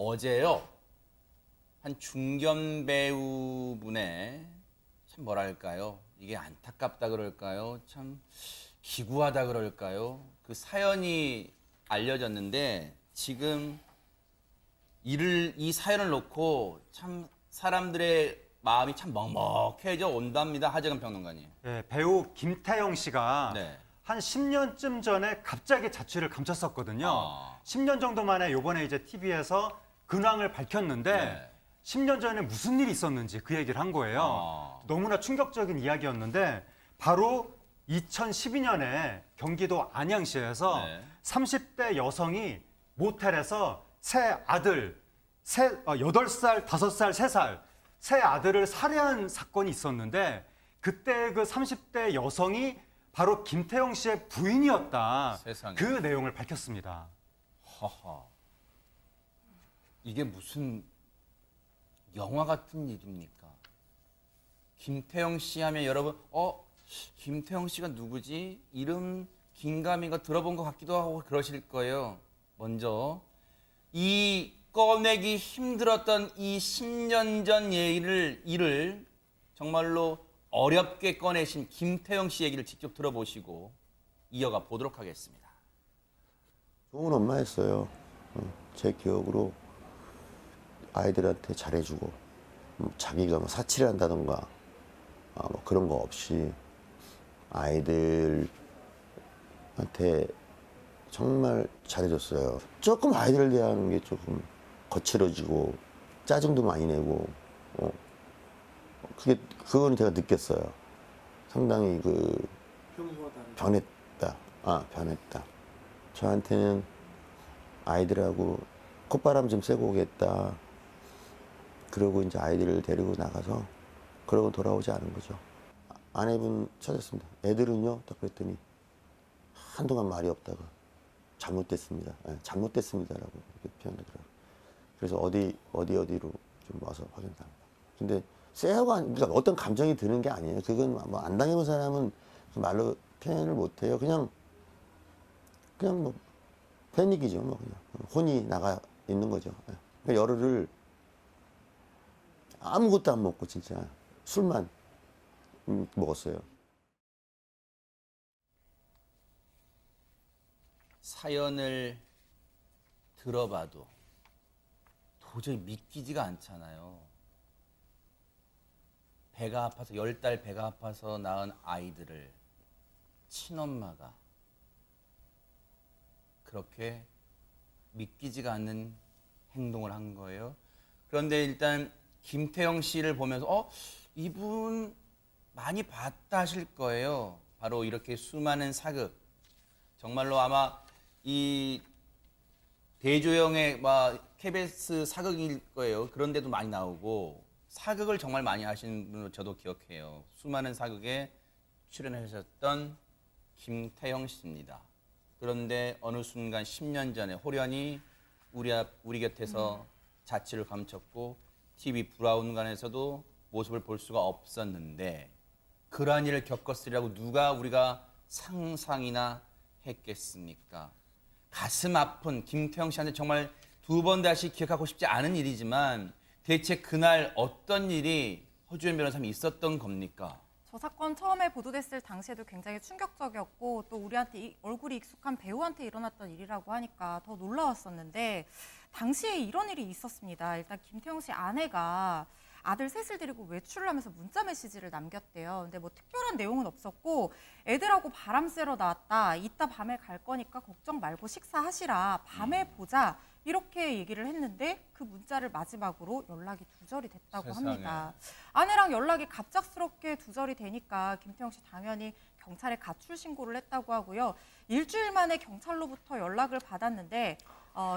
어제요. 한 중견 배우분의 참 뭐랄까요? 이게 안타깝다 그럴까요? 참 기구하다 그럴까요? 그 사연이 알려졌는데 지금 이 사연을 놓고 참 사람들의 마음이 참 먹먹해져 온답니다. 하재근 평론가님. 네, 배우 김태형 씨가 네. 한 10년쯤 전에 갑자기 자취를 감췄었거든요. 아. 10년 정도 만에 이번에 이제 TV에서 근황을 밝혔는데 네. 10년 전에 무슨 일이 있었는지 그 얘기를 한 거예요. 아. 너무나 충격적인 이야기였는데 바로 2012년에 경기도 안양시에서 네. 30대 여성이 모텔에서 새 아들, 8살, 5살, 3살 새 아들을 살해한 사건이 있었는데 그때 그 30대 여성이 바로 김태형 씨의 부인이었다. 세상에. 그 내용을 밝혔습니다. 하하. 이게 무슨 영화 같은 일입니까? 김태형 씨 하면 여러분, 김태형 씨가 누구지? 이름 긴가민가 들어본 것 같기도 하고 그러실 거예요. 먼저 이 꺼내기 힘들었던 이 10년 전 일을 정말로 어렵게 꺼내신 김태형 씨 얘기를 직접 들어보시고 이어가 보도록 하겠습니다. 좋은 엄마였어요. 제 기억으로 아이들한테 잘해주고 자기가 뭐 사치를 한다던가 뭐 그런 거 없이 아이들한테 정말 잘해줬어요. 조금 아이들에 대한 게 조금 거칠어지고 짜증도 많이 내고 그건 제가 느꼈어요. 상당히 변했다. 변했다. 저한테는 아이들하고 콧바람 좀 쐬고 오겠다. 그러고 이제 아이들을 데리고 나가서 그러고 돌아오지 않은 거죠. 아내분 찾았습니다. 애들은요? 딱 그랬더니 한동안 말이 없다가 잘못됐습니다. 잘못됐습니다라고 이렇게 표현하더라고요. 그래서 어디로 좀 와서 확인합니다. 근데 그러니까 어떤 감정이 드는 게 아니에요. 그건 뭐 안 당해본 사람은 그 말로 표현을 못 해요. 그냥 뭐 패닉이죠. 뭐 그냥 혼이 나가 있는 거죠. 그러니까 열흘을 아무것도 안 먹고 진짜 술만 먹었어요. 사연을 들어봐도 도저히 믿기지가 않잖아요. 배가 아파서 10달 배가 아파서 낳은 아이들을 친엄마가 그렇게 믿기지가 않는 행동을 한 거예요. 그런데 일단 김태형 씨를 보면서 이분 많이 봤다 하실 거예요. 바로 이렇게 수많은 사극. 정말로 아마 이 대조영의 KBS 사극일 거예요. 그런데도 많이 나오고 사극을 정말 많이 하시는 분으로 저도 기억해요. 수많은 사극에 출연하셨던 김태형 씨입니다. 그런데 어느 순간 10년 전에 호련히 우리 곁에서 자취를 감췄고 TV 브라운관에서도 모습을 볼 수가 없었는데 그러한 일을 겪었으리라고 누가 우리가 상상이나 했겠습니까? 가슴 아픈 김태형 씨한테 정말 두 번 다시 기억하고 싶지 않은 일이지만 대체 그날 어떤 일이 허주연 변호사님이 있었던 겁니까? 저 사건 처음에 보도됐을 당시에도 굉장히 충격적이었고 또 우리한테 얼굴이 익숙한 배우한테 일어났던 일이라고 하니까 더 놀라웠었는데 당시에 이런 일이 있었습니다. 일단 김태형 씨 아내가 아들 셋을 데리고 외출을 하면서 문자 메시지를 남겼대요. 근데 뭐 특별한 내용은 없었고 애들하고 바람 쐬러 나왔다. 이따 밤에 갈 거니까 걱정 말고 식사하시라. 밤에 보자. 이렇게 얘기를 했는데 그 문자를 마지막으로 연락이 두절이 됐다고 세상에. 합니다. 아내랑 연락이 갑작스럽게 두절이 되니까 김태형 씨 당연히 경찰에 가출 신고를 했다고 하고요. 일주일 만에 경찰로부터 연락을 받았는데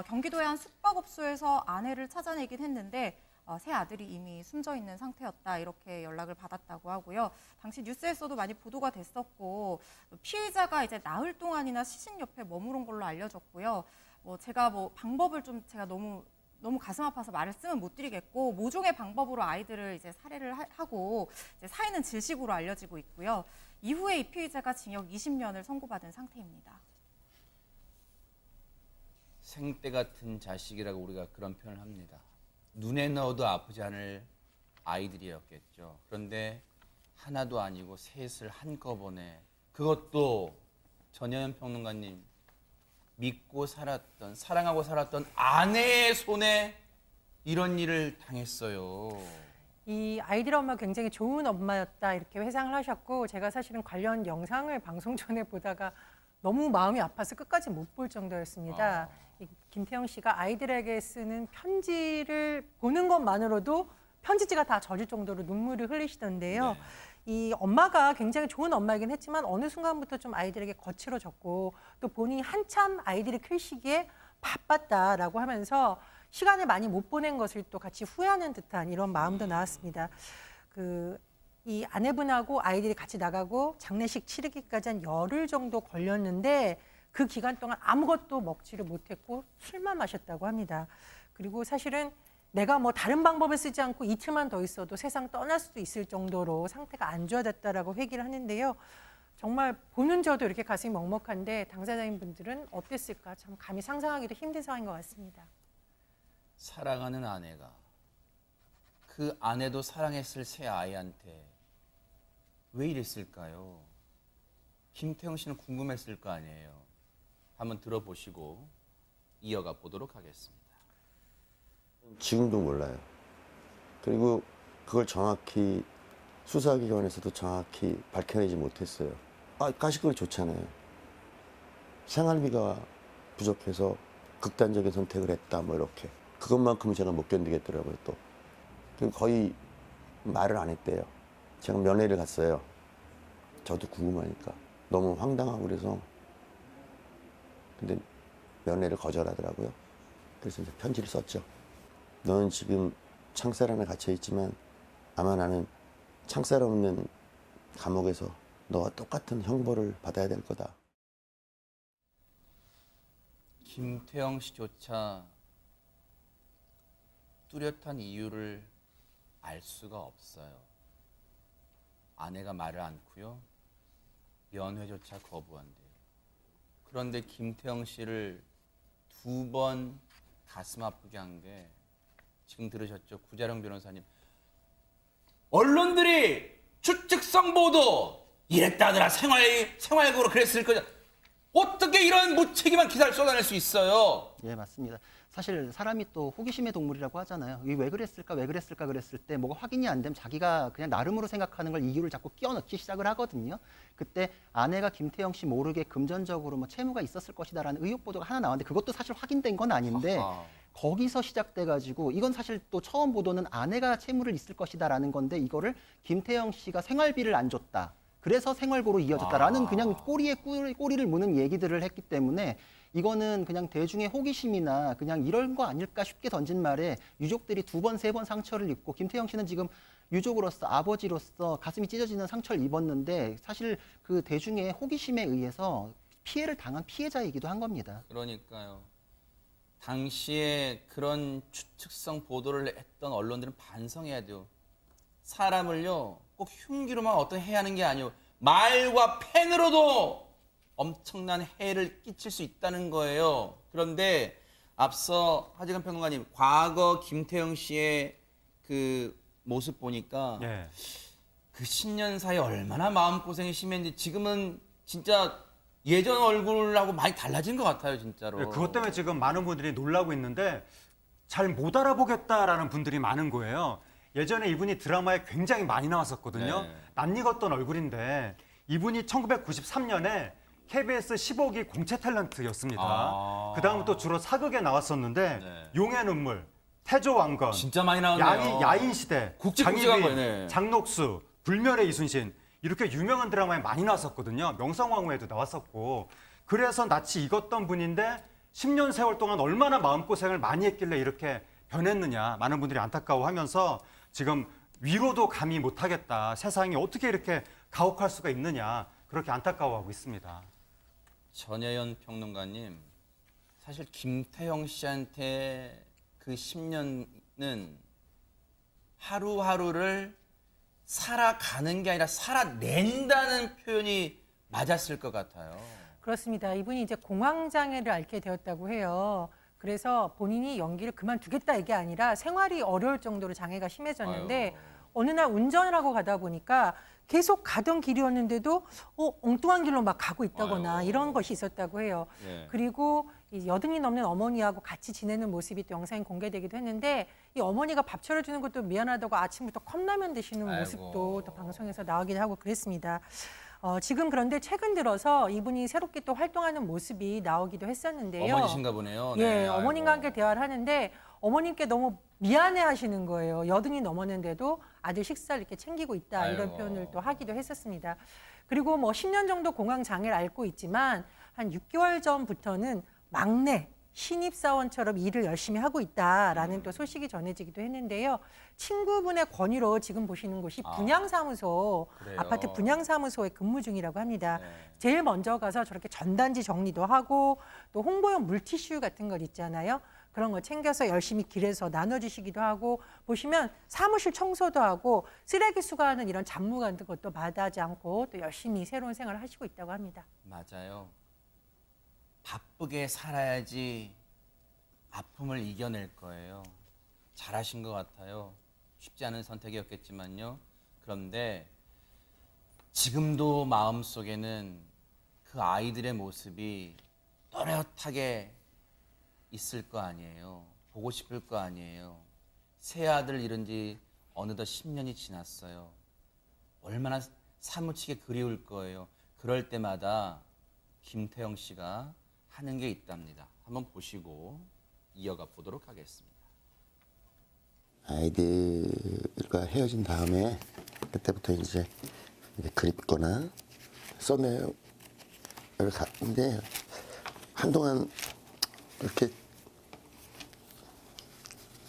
경기도의 한 숙박업소에서 아내를 찾아내긴 했는데 새 아들이 이미 숨져 있는 상태였다 이렇게 연락을 받았다고 하고요. 당시 뉴스에서도 많이 보도가 됐었고 피해자가 이제 나흘 동안이나 시신 옆에 머무른 걸로 알려졌고요. 제가 방법을 좀 제가 너무 가슴 아파서 말씀은 못 드리겠고 모종의 방법으로 아이들을 이제 살해를 하고 이제 사인은 질식으로 알려지고 있고요. 이후에 이 피해자가 징역 20년을 선고받은 상태입니다. 생떼 같은 자식이라고 우리가 그런 표현을 합니다. 눈에 넣어도 아프지 않을 아이들이었겠죠. 그런데 하나도 아니고 셋을 한꺼번에, 그것도 전혜연 평론가님 믿고 살았던, 사랑하고 살았던 아내의 손에 이런 일을 당했어요. 이 아이들 엄마 굉장히 좋은 엄마였다 이렇게 회상을 하셨고, 제가 사실은 관련 영상을 방송 전에 보다가 너무 마음이 아파서 끝까지 못 볼 정도였습니다. 이 김태형 씨가 아이들에게 쓰는 편지를 보는 것만으로도 편지지가 다 젖을 정도로 눈물을 흘리시던데요. 네. 이 엄마가 굉장히 좋은 엄마이긴 했지만 어느 순간부터 좀 아이들에게 거칠어졌고, 또 본인이 한참 아이들이 클 시기에 바빴다라고 하면서 시간을 많이 못 보낸 것을 또 같이 후회하는 듯한 이런 마음도 나왔습니다. 이 아내분하고 아이들이 같이 나가고 장례식 치르기까지 한 열흘 정도 걸렸는데, 그 기간 동안 아무것도 먹지를 못했고 술만 마셨다고 합니다. 그리고 사실은 내가 뭐 다른 방법을 쓰지 않고 이틀만 더 있어도 세상 떠날 수도 있을 정도로 상태가 안 좋아졌다라고 회기를 하는데요. 정말 보는 저도 이렇게 가슴이 먹먹한데 당사자인 분들은 어땠을까 참 감히 상상하기도 힘든 상황인 것 같습니다. 사랑하는 아내가 그 아내도 사랑했을 새 아이한테 왜 이랬을까요? 김태형 씨는 궁금했을 거 아니에요. 한번 들어보시고 이어가 보도록 하겠습니다. 지금도 몰라요. 그리고 그걸 정확히 수사기관에서도 정확히 밝혀내지 못했어요. 가식적이 좋잖아요. 생활비가 부족해서 극단적인 선택을 했다 뭐 이렇게. 그것만큼은 제가 못 견디겠더라고요 또. 거의 말을 안 했대요. 제가 면회를 갔어요. 저도 궁금하니까. 너무 황당하고 그래서. 근데 면회를 거절하더라고요. 그래서 이제 편지를 썼죠. 너는 지금 창살 안에 갇혀있지만 아마 나는 창살 없는 감옥에서 너와 똑같은 형벌을 받아야 될 거다. 김태형 씨조차 뚜렷한 이유를 알 수가 없어요. 아내가 말을 않고요. 면회조차 거부한대요. 그런데 김태형 씨를 2번 가슴 아프게 한 게 지금 들으셨죠? 구자령 변호사님. 언론들이 추측성 보도 이랬다더라 생활국으로 그랬을 거냐. 어떻게 이런 무책임한 기사를 쏟아낼 수 있어요? 예, 맞습니다. 사실 사람이 또 호기심의 동물이라고 하잖아요. 이게 왜 그랬을까 그랬을 때 뭐가 확인이 안 되면 자기가 그냥 나름으로 생각하는 걸 이유를 자꾸 끼워 넣기 시작을 하거든요. 그때 아내가 김태형 씨 모르게 금전적으로 뭐 채무가 있었을 것이다라는 의혹 보도가 하나 나왔는데, 그것도 사실 확인된 건 아닌데 아하. 거기서 시작돼가지고, 이건 사실 또 처음 보도는 아내가 채무를 있을 것이다라는 건데, 이거를 김태형 씨가 생활비를 안 줬다, 그래서 생활고로 이어졌다라는 그냥 꼬리에 꼬리를 무는 얘기들을 했기 때문에, 이거는 그냥 대중의 호기심이나 그냥 이런 거 아닐까 싶게 던진 말에 유족들이 2번, 3번 상처를 입고, 김태형 씨는 지금 유족으로서, 아버지로서 가슴이 찢어지는 상처를 입었는데, 사실 그 대중의 호기심에 의해서 피해를 당한 피해자이기도 한 겁니다. 그러니까요. 당시에 그런 추측성 보도를 했던 언론들은 반성해야 돼요. 사람을요, 꼭 흉기로만 어떤 해하는 게 아니에요. 말과 펜으로도 엄청난 해를 끼칠 수 있다는 거예요. 그런데 앞서 하재근 평론가님, 과거 김태형 씨의 그 모습 보니까 예. 그 10년 사이에 얼마나 마음고생이 심했는지 지금은 진짜 예전 얼굴하고 많이 달라진 것 같아요, 진짜로. 예, 그것 때문에 지금 많은 분들이 놀라고 있는데 잘 못 알아보겠다라는 분들이 많은 거예요. 예전에 이분이 드라마에 굉장히 많이 나왔었거든요. 네. 낯익었던 얼굴인데, 이분이 1993년에 KBS 15기 공채 탤런트였습니다. 그다음부터 주로 사극에 나왔었는데 네. 용의 눈물, 태조 왕건, 진짜 많이 나왔네요. 야인시대, 굵직굵직한 거네. 장녹수, 불멸의 이순신, 이렇게 유명한 드라마에 많이 나왔었거든요. 명성황후에도 나왔었고. 그래서 낯이 익었던 분인데 10년 세월 동안 얼마나 마음고생을 많이 했길래 이렇게 변했느냐, 많은 분들이 안타까워하면서 지금 위로도 감히 못하겠다, 세상이 어떻게 이렇게 가혹할 수가 있느냐, 그렇게 안타까워하고 있습니다. 전혜연 평론가님, 사실 김태형 씨한테 그 10년은 하루하루를 살아가는 게 아니라 살아낸다는 표현이 맞았을 것 같아요. 그렇습니다. 이분이 이제 공황장애를 앓게 되었다고 해요. 그래서 본인이 연기를 그만두겠다 이게 아니라 생활이 어려울 정도로 장애가 심해졌는데 아유. 어느 날 운전을 하고 가다 보니까 계속 가던 길이었는데도 엉뚱한 길로 막 가고 있다거나 아유. 이런 것이 있었다고 해요. 예. 그리고 이 여든이 넘는 어머니하고 같이 지내는 모습이 또 영상에 공개되기도 했는데 이 어머니가 밥 차려주는 것도 미안하다고 아침부터 컵라면 드시는 아이고. 모습도 또 방송에서 나오기도 하고 그랬습니다. 지금 그런데 최근 들어서 이분이 새롭게 또 활동하는 모습이 나오기도 했었는데요. 어머니신가 보네요. 예, 네, 어머님과 아이고. 함께 대화를 하는데 어머님께 너무 미안해 하시는 거예요. 여든이 넘었는데도 아들 식사를 이렇게 챙기고 있다 이런 아이고. 표현을 또 하기도 했었습니다. 그리고 뭐 10년 정도 공황 장애를 앓고 있지만 한 6개월 전부터는 막내 신입사원처럼 일을 열심히 하고 있다라는 또 소식이 전해지기도 했는데요. 친구분의 권유로 지금 보시는 곳이 아. 분양사무소, 그래요? 아파트 분양사무소에 근무 중이라고 합니다. 네. 제일 먼저 가서 저렇게 전단지 정리도 하고 또 홍보용 물티슈 같은 것 있잖아요. 그런 거 챙겨서 열심히 길에서 나눠주시기도 하고 보시면 사무실 청소도 하고 쓰레기 수거하는 이런 잡무 같은 것도 마다하지 않고 또 열심히 새로운 생활을 하시고 있다고 합니다. 맞아요. 바쁘게 살아야지 아픔을 이겨낼 거예요. 잘하신 것 같아요. 쉽지 않은 선택이었겠지만요. 그런데 지금도 마음속에는 그 아이들의 모습이 또렷하게 있을 거 아니에요. 보고 싶을 거 아니에요. 새 아들 잃은 지 어느덧 10년이 지났어요. 얼마나 사무치게 그리울 거예요. 그럴 때마다 김태형 씨가 하는 게 있답니다. 한번 보시고 이어가 보도록 하겠습니다. 아이들과 헤어진 다음에 그때부터 이제 그립거나 써내를 갔는데 한동안 이렇게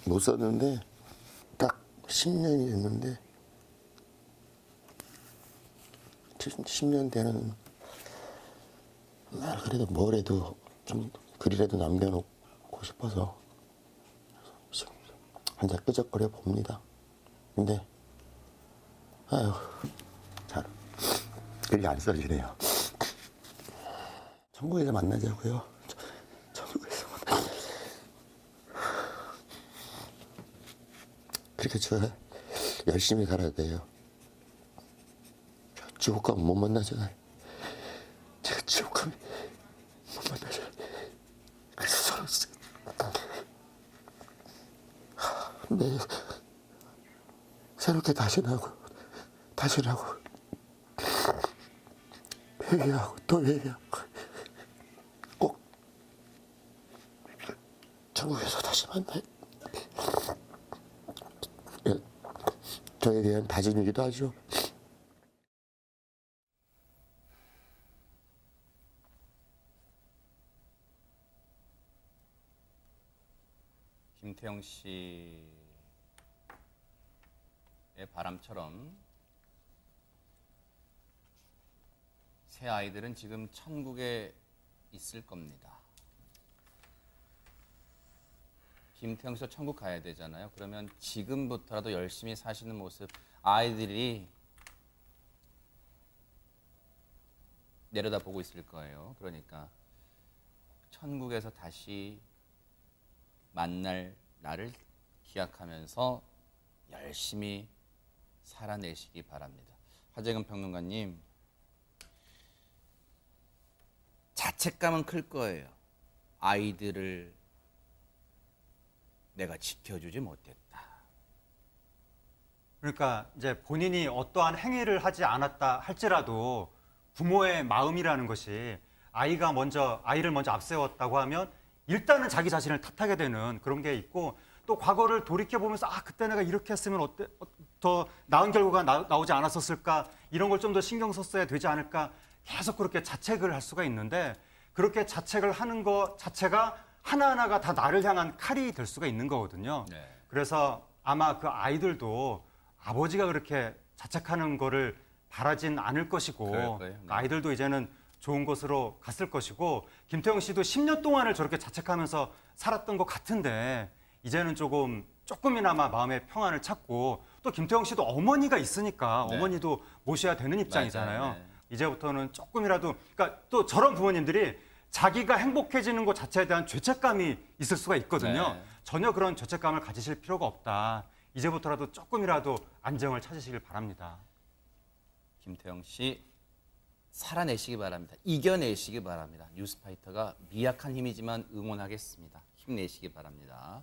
못 썼는데 딱 10년이 됐는데 10년 되는 날 그래도 뭐래도 좀 글이라도 남겨놓고 싶어서 한자 끄적거려 봅니다. 근데 아유 잘 글이 안 써지네요. 천국에서 만나자고요. 천국에서 그렇게 제가 열심히 살아야 돼요. 지옥 가면 못 만나잖아요. 제가 지옥 가면 못 만나잖아요. 그래서 살았어요. 네, 새롭게 다시 나고 회개하고 또 회개하고 꼭 천국에서 다시 만나요. 저에 대한 다짐이기도 하죠. 김태형 씨의 바람처럼 새 아이들은 지금 천국에 있을 겁니다. 김태형 씨도 천국 가야 되잖아요. 그러면 지금부터라도 열심히 사시는 모습 아이들이 내려다보고 있을 거예요. 그러니까 천국에서 다시 만날 날을 기약하면서 열심히 살아내시기 바랍니다. 하재근 평론가님, 자책감은 클 거예요. 아이들을 내가 지켜주지 못했다. 그러니까 이제 본인이 어떠한 행위를 하지 않았다 할지라도 부모의 마음이라는 것이 아이를 먼저 앞세웠다고 하면 일단은 자기 자신을 탓하게 되는 그런 게 있고 또 과거를 돌이켜보면서 그때 내가 이렇게 했으면 더 나은 결과가 나오지 않았었을까 이런 걸 좀 더 신경 썼어야 되지 않을까 계속 그렇게 자책을 할 수가 있는데 그렇게 자책을 하는 것 자체가 하나하나가 다 나를 향한 칼이 될 수가 있는 거거든요. 네. 그래서 아마 그 아이들도 아버지가 그렇게 자책하는 거를 바라진 않을 것이고 그럴 거예요. 네. 아이들도 이제는 좋은 곳으로 갔을 것이고 김태형 씨도 10년 동안을 저렇게 자책하면서 살았던 것 같은데 이제는 조금이나마 마음의 평안을 찾고 또 김태형 씨도 어머니가 있으니까 네. 어머니도 모셔야 되는 입장이잖아요. 맞아요. 네. 이제부터는 조금이라도 그러니까 또 저런 부모님들이 자기가 행복해지는 것 자체에 대한 죄책감이 있을 수가 있거든요. 네. 전혀 그런 죄책감을 가지실 필요가 없다. 이제부터라도 조금이라도 안정을 찾으시길 바랍니다. 김태형 씨 살아내시기 바랍니다. 이겨내시기 바랍니다. 뉴스파이터가 미약한 힘이지만 응원하겠습니다. 힘내시기 바랍니다.